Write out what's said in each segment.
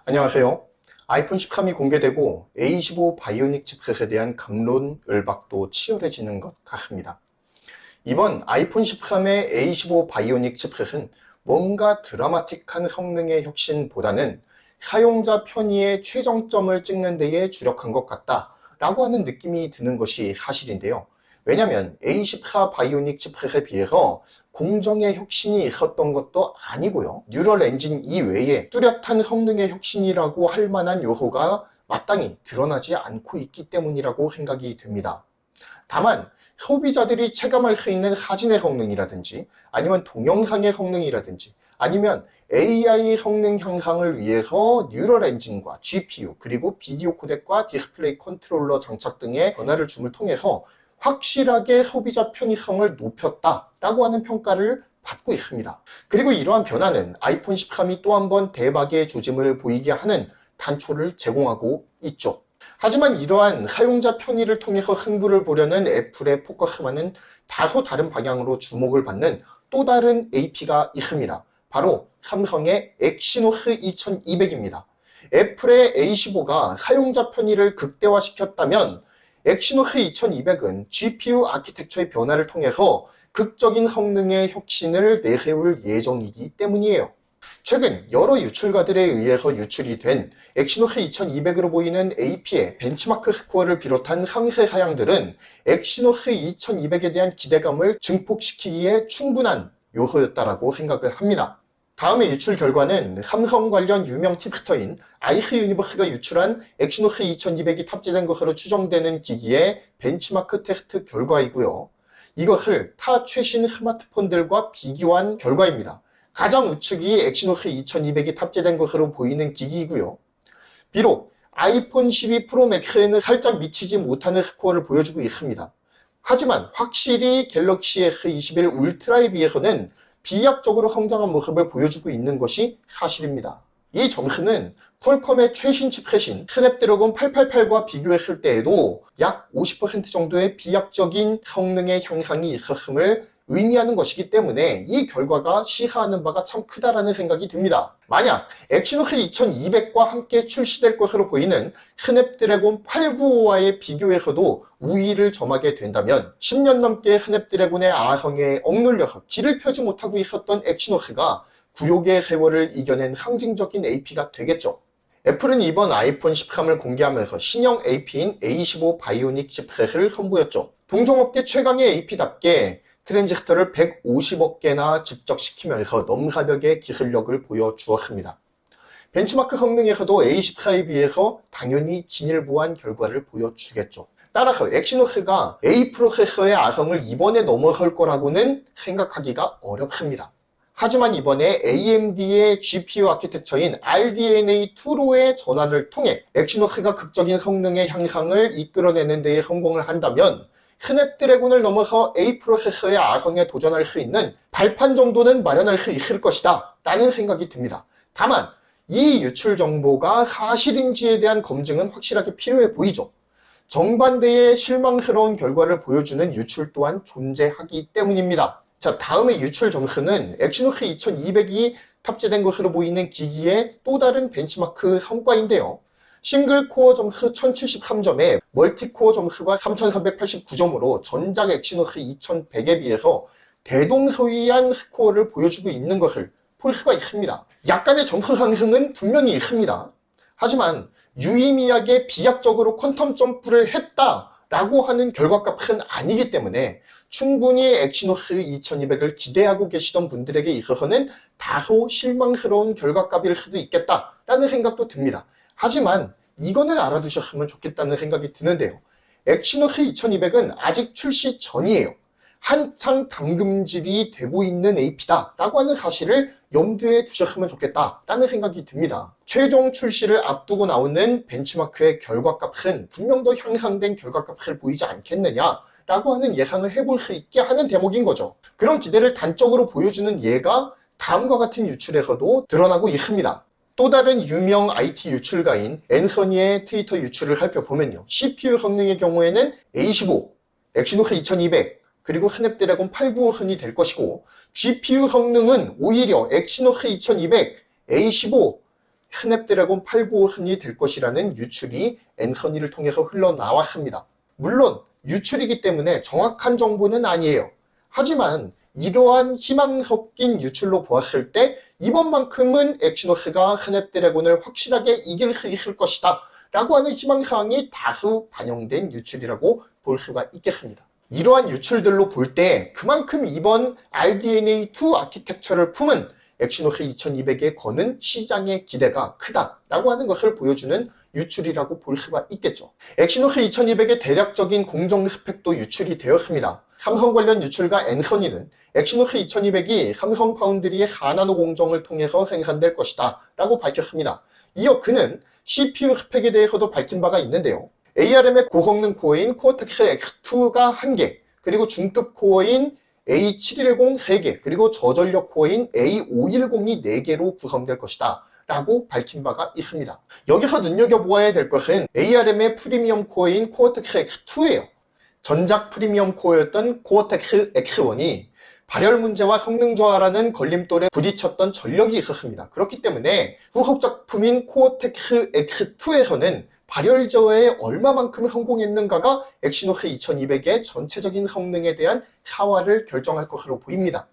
안녕하세요. 아이폰 13이 공개되고 A15 바이오닉 칩셋에 대한 갑론을박도 치열해지는 것 같습니다. 이번 아이폰 13의 A15 바이오닉 칩셋은 뭔가 드라마틱한 성능의 혁신보다는 사용자 편의의 최정점을 찍는 데에 주력한 것 같다라고 하는 느낌이 드는 것이 사실인데요. 왜냐하면 A14 바이오닉 칩셋에 비해서 공정의 혁신이 있었던 것도 아니고요. 뉴럴 엔진 이외에 뚜렷한 성능의 혁신이라고 할 만한 요소가 마땅히 드러나지 않고 있기 때문이라고 생각이 듭니다. 다만 소비자들이 체감할 수 있는 사진의 성능이라든지 아니면 동영상의 성능이라든지 아니면 AI 성능 향상을 위해서 뉴럴 엔진과 GPU 그리고 비디오 코덱과 디스플레이 컨트롤러 장착 등의 변화를 줌을 통해서 확실하게 소비자 편의성을 높였다라고 하는 평가를 받고 있습니다. 그리고 이러한 변화는 아이폰 13이 또 한 번 대박의 조짐을 보이게 하는 단초를 제공하고 있죠. 하지만 이러한 사용자 편의를 통해서 승부를 보려는 애플의 포커스와는 다소 다른 방향으로 주목을 받는 또 다른 AP가 있습니다. 바로 삼성의 엑시노스 2200입니다. 애플의 A15가 사용자 편의를 극대화시켰다면 엑시노스 2200은 GPU 아키텍처의 변화를 통해서 극적인 성능의 혁신을 내세울 예정이기 때문이에요. 최근 여러 유출가들에 의해서 유출이 된 엑시노스 2200으로 보이는 AP의 벤치마크 스코어를 비롯한 상세 사양들은 엑시노스 2200에 대한 기대감을 증폭시키기에 충분한 요소였다라고 생각을 합니다. 다음의 유출 결과는 삼성 관련 유명 팁스터인 아이스 유니버스가 유출한 엑시노스 2200이 탑재된 것으로 추정되는 기기의 벤치마크 테스트 결과이고요. 이것을 타 최신 스마트폰들과 비교한 결과입니다. 가장 우측이 엑시노스 2200이 탑재된 것으로 보이는 기기이고요. 비록 아이폰 12 프로 맥스에는 살짝 미치지 못하는 스코어를 보여주고 있습니다. 하지만 확실히 갤럭시 S21 울트라에 비해서는 비약적으로 성장한 모습을 보여주고 있는 것이 사실입니다. 이 점수는 퀄컴의 최신 칩셋인 스냅드래곤 888과 비교했을 때에도 약 50% 정도의 비약적인 성능의 향상이 있었음을 의미하는 것이기 때문에 이 결과가 시사하는 바가 참 크다라는 생각이 듭니다. 만약 엑시노스 2200과 함께 출시될 것으로 보이는 스냅드래곤 895와의 비교에서도 우위를 점하게 된다면 10년 넘게 스냅드래곤의 아성에 억눌려서 길을 펴지 못하고 있었던 엑시노스가 굴욕의 세월을 이겨낸 상징적인 AP가 되겠죠. 애플은 이번 아이폰 13을 공개하면서 신형 AP인 A15 바이오닉 칩셋을 선보였죠. 동종업계 최강의 AP답게 트랜지스터를 150억 개나 집적시키면서 넘사벽의 기술력을 보여주었습니다. 벤치마크 성능에서도 A14에 비해서 당연히 진일보한 결과를 보여주겠죠. 따라서 엑시노스가 A 프로세서의 아성을 이번에 넘어설 거라고는 생각하기가 어렵습니다. 하지만 이번에 AMD의 GPU 아키텍처인 RDNA2로의 전환을 통해 엑시노스가 극적인 성능의 향상을 이끌어내는 데에 성공을 한다면 스냅드래곤을 넘어서 A 프로세서의 아성에 도전할 수 있는 발판 정도는 마련할 수 있을 것이다 라는 생각이 듭니다. 다만 이 유출 정보가 사실인지에 대한 검증은 확실하게 필요해 보이죠. 정반대의 실망스러운 결과를 보여주는 유출 또한 존재하기 때문입니다. 자, 다음의 유출 점수는 엑시노스 2200이 탑재된 것으로 보이는 기기의 또 다른 벤치마크 성과인데요. 싱글코어 점수 1073점에 멀티코어 점수가 3389점으로 전작 엑시노스 2100에 비해서 대동소이한 스코어를 보여주고 있는 것을 볼 수가 있습니다. 약간의 점수 상승은 분명히 있습니다. 하지만 유의미하게 비약적으로 퀀텀 점프를 했다라고 하는 결과값은 아니기 때문에 충분히 엑시노스 2200을 기대하고 계시던 분들에게 있어서는 다소 실망스러운 결과값일 수도 있겠다라는 생각도 듭니다. 하지만 이거는 알아두셨으면 좋겠다는 생각이 드는데요. 엑시노스 2200은 아직 출시 전이에요. 한창 담금질이 되고 있는 AP다 라고 하는 사실을 염두에 두셨으면 좋겠다라는 생각이 듭니다. 최종 출시를 앞두고 나오는 벤치마크의 결과값은 분명 더 향상된 결과값을 보이지 않겠느냐 라고 하는 예상을 해볼 수 있게 하는 대목인 거죠. 그런 기대를 단적으로 보여주는 예가 다음과 같은 유출에서도 드러나고 있습니다. 또 다른 유명 IT 유출가인 앤서니의 트위터 유출을 살펴보면요. CPU 성능의 경우에는 A15, 엑시노스 2200, 그리고 스냅드래곤 895순이 될 것이고 GPU 성능은 오히려 엑시노스 2200, A15, 스냅드래곤 895선이 될 것이라는 유출이 앤서니를 통해서 흘러나왔습니다. 물론 유출이기 때문에 정확한 정보는 아니에요. 하지만 이러한 희망 섞인 유출로 보았을 때 이번만큼은 엑시노스가 스냅드래곤을 확실하게 이길 수 있을 것이다 라고 하는 희망사항이 다수 반영된 유출이라고 볼 수가 있겠습니다. 이러한 유출들로 볼 때 그만큼 이번 RDNA2 아키텍처를 품은 엑시노스 2200에 거는 시장의 기대가 크다라고 하는 것을 보여주는 유출이라고 볼 수가 있겠죠. 엑시노스 2200의 대략적인 공정 스펙도 유출이 되었습니다. 삼성 관련 유출가 앤서니는 엑시노스 2200이 삼성 파운드리의 4나노 공정을 통해서 생산될 것이다 라고 밝혔습니다. 이어 그는 CPU 스펙에 대해서도 밝힌 바가 있는데요. ARM의 고성능 코어인 코어텍스 X2가 1개, 그리고 중급 코어인 A710 3개, 그리고 저전력 코어인 A510이 4개로 구성될 것이다 라고 밝힌 바가 있습니다. 여기서 눈여겨보아야 될 것은 ARM의 프리미엄 코어인 코어텍스 X2예요. 전작 프리미엄 코어였던 코어텍스 X1이 발열 문제와 성능 저하라는 걸림돌에 부딪혔던 전력이 있었습니다. 그렇기 때문에 후속 작품인 코어텍스 X2에서는 발열 저하에 얼마만큼 성공했는가가 엑시노스 2200의 전체적인 성능에 대한 사활을 결정할 것으로 보입니다.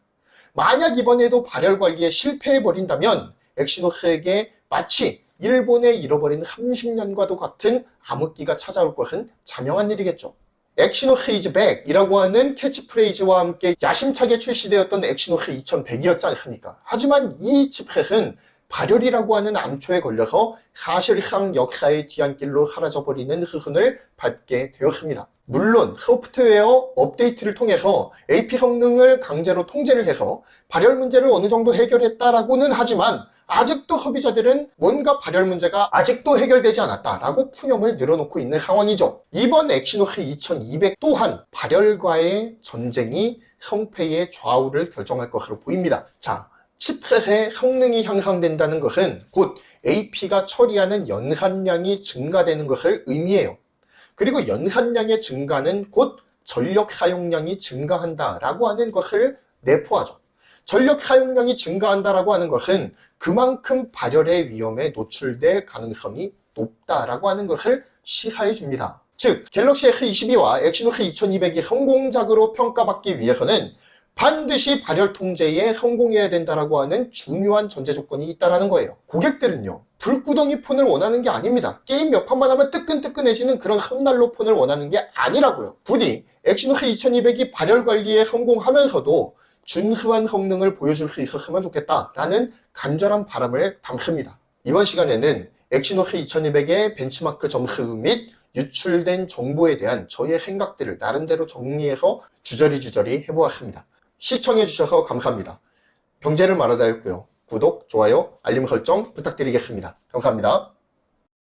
만약 이번에도 발열 관리에 실패해버린다면 엑시노스에게 마치 일본에 잃어버린 30년과도 같은 암흑기가 찾아올 것은 자명한 일이겠죠. 엑시노스 is back 이라고 하는 캐치프레이즈와 함께 야심차게 출시되었던 엑시노스 2100이었지 않습니까? 하지만 이 칩셋은 발열이라고 하는 암초에 걸려서 사실상 역사의 뒤안길로 사라져버리는 수순을 밟게 되었습니다. 물론 소프트웨어 업데이트를 통해서 AP 성능을 강제로 통제를 해서 발열 문제를 어느 정도 해결했다라고는 하지만 아직도 소비자들은 뭔가 발열 문제가 아직도 해결되지 않았다라고 푸념을 늘어놓고 있는 상황이죠. 이번 엑시노스 2200 또한 발열과의 전쟁이 성패의 좌우를 결정할 것으로 보입니다. 자, 칩셋의 성능이 향상된다는 것은 곧 AP가 처리하는 연산량이 증가되는 것을 의미해요. 그리고 연산량의 증가는 곧 전력 사용량이 증가한다라고 하는 것을 내포하죠. 전력 사용량이 증가한다라고 하는 것은 그만큼 발열의 위험에 노출될 가능성이 높다라고 하는 것을 시사해 줍니다. 즉, 갤럭시 S22와 엑시노스 2200이 성공작으로 평가받기 위해서는 반드시 발열 통제에 성공해야 된다라고 하는 중요한 전제 조건이 있다라는 거예요. 고객들은요, 불구덩이 폰을 원하는 게 아닙니다. 게임 몇 판만 하면 뜨끈뜨끈해지는 그런 손난로 폰을 원하는 게 아니라고요. 부디 엑시노스 2200이 발열 관리에 성공하면서도 준수한 성능을 보여줄 수 있었으면 좋겠다라는 간절한 바람을 담습니다. 이번 시간에는 엑시노스 2200의 벤치마크 점수 및 유출된 정보에 대한 저희의 생각들을 나름대로 정리해서 주저리 해보았습니다. 시청해주셔서 감사합니다. 경제를 말하다였고요. 구독, 좋아요, 알림 설정 부탁드리겠습니다. 감사합니다.